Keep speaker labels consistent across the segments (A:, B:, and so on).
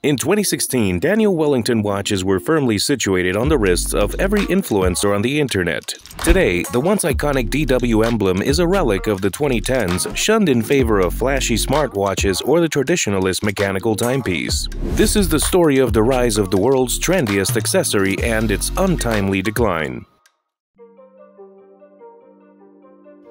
A: In 2016, Daniel Wellington watches were firmly situated on the wrists of every influencer on the internet. Today, the once iconic DW emblem is a relic of the 2010s, shunned in favor of flashy smartwatches or the traditionalist mechanical timepiece. This is the story of the rise of the world's trendiest accessory and its untimely decline.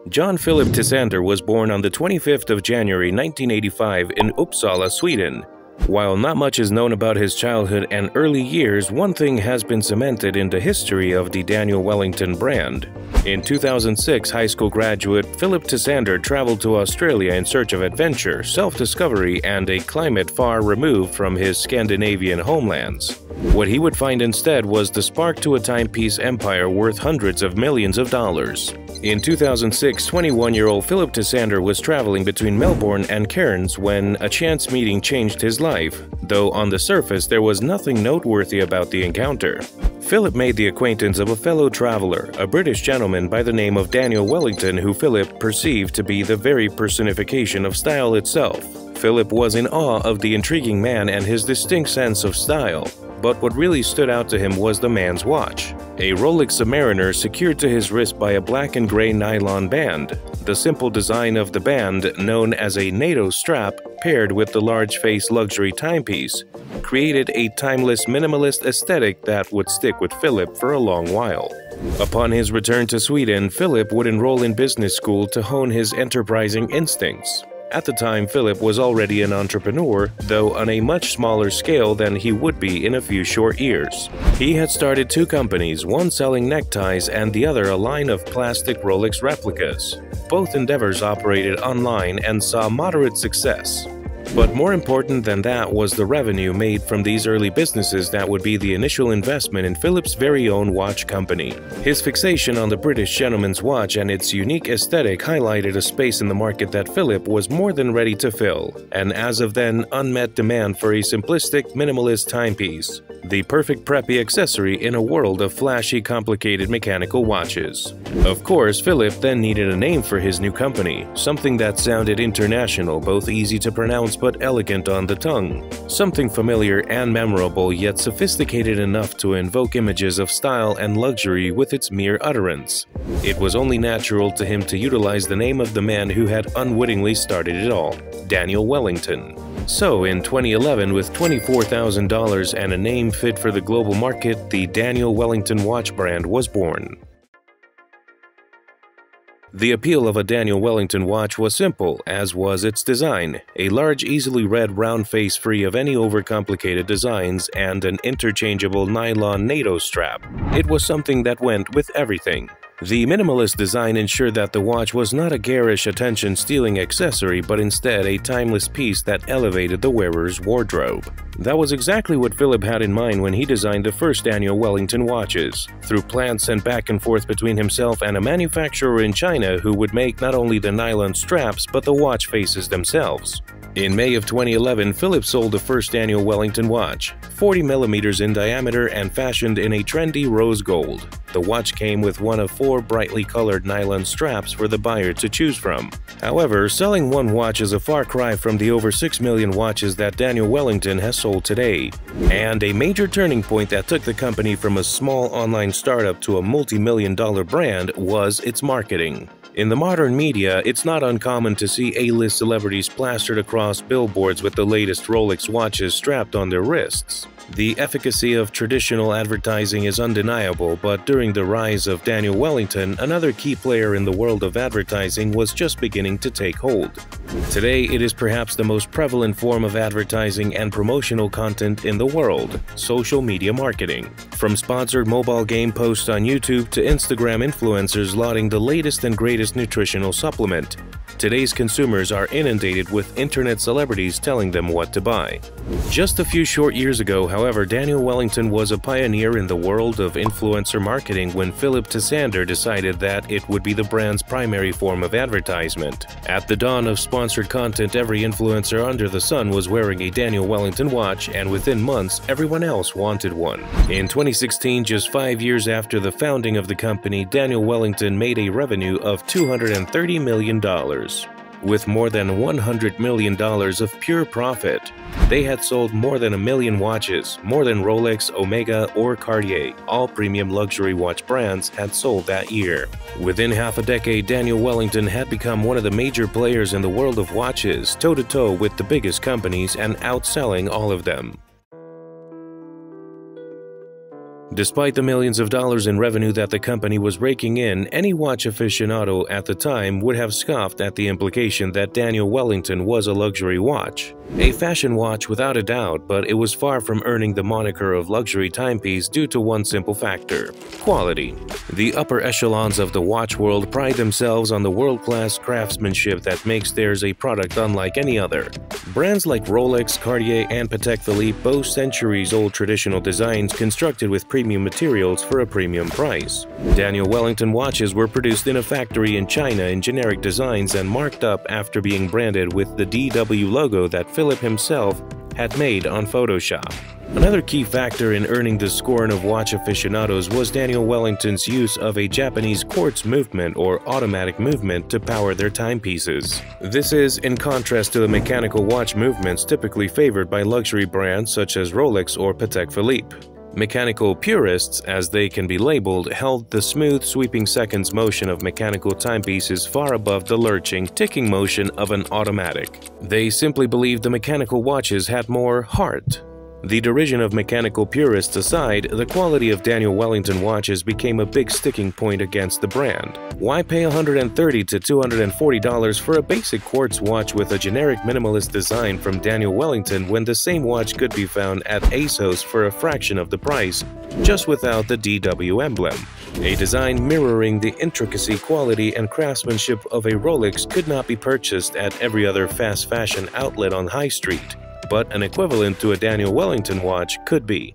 A: John Philip Tissander was born on the 25th of January 1985 in Uppsala, Sweden. While not much is known about his childhood and early years, one thing has been cemented in the history of the Daniel Wellington brand. In 2006, high school graduate Philip Tissander traveled to Australia in search of adventure, self-discovery, and a climate far removed from his Scandinavian homelands. What he would find instead was the spark to a timepiece empire worth hundreds of millions of dollars. In 2006, 21-year-old Philip Tissander was traveling between Melbourne and Cairns when a chance meeting changed his life, though on the surface there was nothing noteworthy about the encounter. Philip made the acquaintance of a fellow traveler, a British gentleman by the name of Daniel Wellington, who Philip perceived to be the very personification of style itself. Philip was in awe of the intriguing man and his distinct sense of style. But what really stood out to him was the man's watch, a Rolex Submariner secured to his wrist by a black and gray nylon band. The simple design of the band, known as a NATO strap, paired with the large-face luxury timepiece, created a timeless minimalist aesthetic that would stick with Philip for a long while. Upon his return to Sweden, Philip would enroll in business school to hone his enterprising instincts. At the time, Philip was already an entrepreneur, though on a much smaller scale than he would be in a few short years. He had started two companies, one selling neckties and the other a line of plastic Rolex replicas. Both endeavors operated online and saw moderate success. But more important than that was the revenue made from these early businesses that would be the initial investment in Philip's very own watch company. His fixation on the British gentleman's watch and its unique aesthetic highlighted a space in the market that Philip was more than ready to fill, and as of then, unmet demand for a simplistic, minimalist timepiece. The perfect preppy accessory in a world of flashy, complicated mechanical watches. Of course, Philip then needed a name for his new company, something that sounded international, both easy to pronounce but elegant on the tongue. Something familiar and memorable, yet sophisticated enough to invoke images of style and luxury with its mere utterance. It was only natural to him to utilize the name of the man who had unwittingly started it all, Daniel Wellington. So, in 2011, with $24,000 and a name fit for the global market, the Daniel Wellington watch brand was born. The appeal of a Daniel Wellington watch was simple, as was its design: a large, easily read round face free of any overcomplicated designs and an interchangeable nylon NATO strap. It was something that went with everything. The minimalist design ensured that the watch was not a garish, attention-stealing accessory, but instead a timeless piece that elevated the wearer's wardrobe. That was exactly what Philip had in mind when he designed the first Daniel Wellington watches. Through plans sent back and forth between himself and a manufacturer in China who would make not only the nylon straps but the watch faces themselves. In May of 2011, Philip sold the first Daniel Wellington watch, 40 millimeters in diameter and fashioned in a trendy rose gold. The watch came with one of 4 brightly colored nylon straps for the buyer to choose from. However, selling one watch is a far cry from the over 6 million watches that Daniel Wellington has sold today. And a major turning point that took the company from a small online startup to a multi-million-dollar brand was its marketing. In the modern media, it's not uncommon to see A-list celebrities plastered across billboards with the latest Rolex watches strapped on their wrists. The efficacy of traditional advertising is undeniable, but during the rise of Daniel Wellington, another key player in the world of advertising was just beginning to take hold. Today, it is perhaps the most prevalent form of advertising and promotional content in the world: social media marketing. From sponsored mobile game posts on YouTube to Instagram influencers lauding the latest and greatest nutritional supplement, today's consumers are inundated with internet celebrities telling them what to buy. Just a few short years ago, however, Daniel Wellington was a pioneer in the world of influencer marketing when Philip Tissander decided that it would be the brand's primary form of advertisement. At the dawn of sponsored content, every influencer under the sun was wearing a Daniel Wellington watch, and within months, everyone else wanted one. In 2016, just 5 years after the founding of the company, Daniel Wellington made a revenue of $230 million. with more than $100 million of pure profit. They had sold more than 1 million watches, more than Rolex, Omega, or Cartier. All premium luxury watch brands had sold that year. Within half a decade, Daniel Wellington had become one of the major players in the world of watches, toe-to-toe with the biggest companies and outselling all of them. Despite the millions of dollars in revenue that the company was raking in, any watch aficionado at the time would have scoffed at the implication that Daniel Wellington was a luxury watch. A fashion watch without a doubt, but it was far from earning the moniker of luxury timepiece due to one simple factor: quality. The upper echelons of the watch world pride themselves on the world-class craftsmanship that makes theirs a product unlike any other. Brands like Rolex, Cartier, and Patek Philippe boast centuries-old traditional designs constructed with premium materials for a premium price. Daniel Wellington watches were produced in a factory in China in generic designs and marked up after being branded with the DW logo that Philip himself had made on Photoshop. Another key factor in earning the scorn of watch aficionados was Daniel Wellington's use of a Japanese quartz movement or automatic movement to power their timepieces. This is in contrast to the mechanical watch movements typically favored by luxury brands such as Rolex or Patek Philippe. Mechanical purists, as they can be labeled, held the smooth, sweeping seconds motion of mechanical timepieces far above the lurching, ticking motion of an automatic. They simply believed the mechanical watches had more heart. The derision of mechanical purists aside, the quality of Daniel Wellington watches became a big sticking point against the brand. Why pay $130 to $240 for a basic quartz watch with a generic minimalist design from Daniel Wellington when the same watch could be found at ASOS for a fraction of the price, just without the DW emblem? A design mirroring the intricacy, quality, and craftsmanship of a Rolex could not be purchased at every other fast fashion outlet on High Street, but an equivalent to a Daniel Wellington watch could be.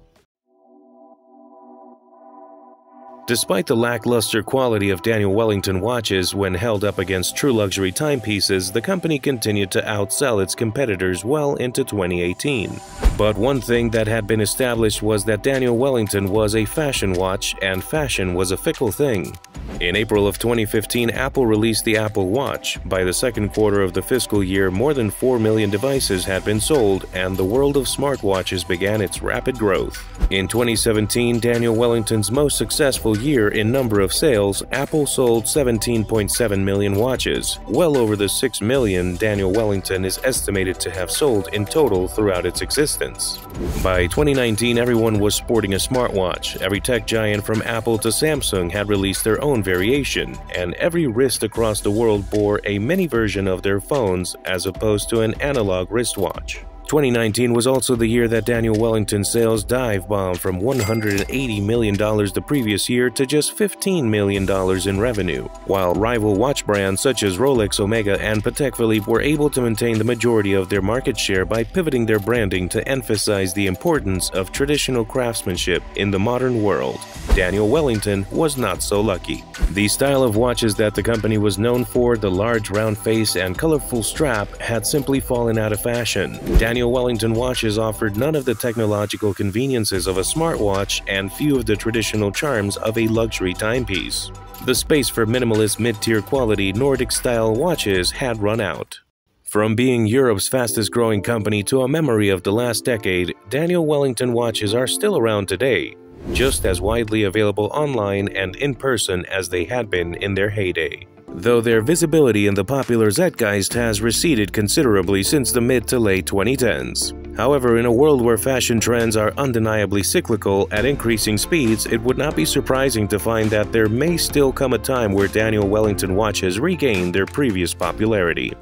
A: Despite the lackluster quality of Daniel Wellington watches when held up against true luxury timepieces, the company continued to outsell its competitors well into 2018. But one thing that had been established was that Daniel Wellington was a fashion watch, and fashion was a fickle thing. In April of 2015, Apple released the Apple Watch. By the second quarter of the fiscal year, more than 4 million devices had been sold, and the world of smartwatches began its rapid growth. In 2017, Daniel Wellington's most successful year in number of sales, Apple sold 17.7 million watches, well over the 6 million Daniel Wellington is estimated to have sold in total throughout its existence. By 2019, everyone was sporting a smartwatch. Every tech giant from Apple to Samsung had released their own variation, and every wrist across the world bore a mini version of their phones as opposed to an analog wristwatch. 2019 was also the year that Daniel Wellington's sales dive-bombed from $180 million the previous year to just $15 million in revenue, while rival watch brands such as Rolex, Omega, and Patek Philippe were able to maintain the majority of their market share by pivoting their branding to emphasize the importance of traditional craftsmanship in the modern world. Daniel Wellington was not so lucky. The style of watches that the company was known for, the large round face and colorful strap, had simply fallen out of fashion. Daniel Wellington watches offered none of the technological conveniences of a smartwatch and few of the traditional charms of a luxury timepiece. The space for minimalist mid-tier quality Nordic-style watches had run out. From being Europe's fastest-growing company to a memory of the last decade, Daniel Wellington watches are still around today, just as widely available online and in person as they had been in their heyday, though their visibility in the popular zeitgeist has receded considerably since the mid to late 2010s. However, in a world where fashion trends are undeniably cyclical at increasing speeds, it would not be surprising to find that there may still come a time where Daniel Wellington watches regain their previous popularity.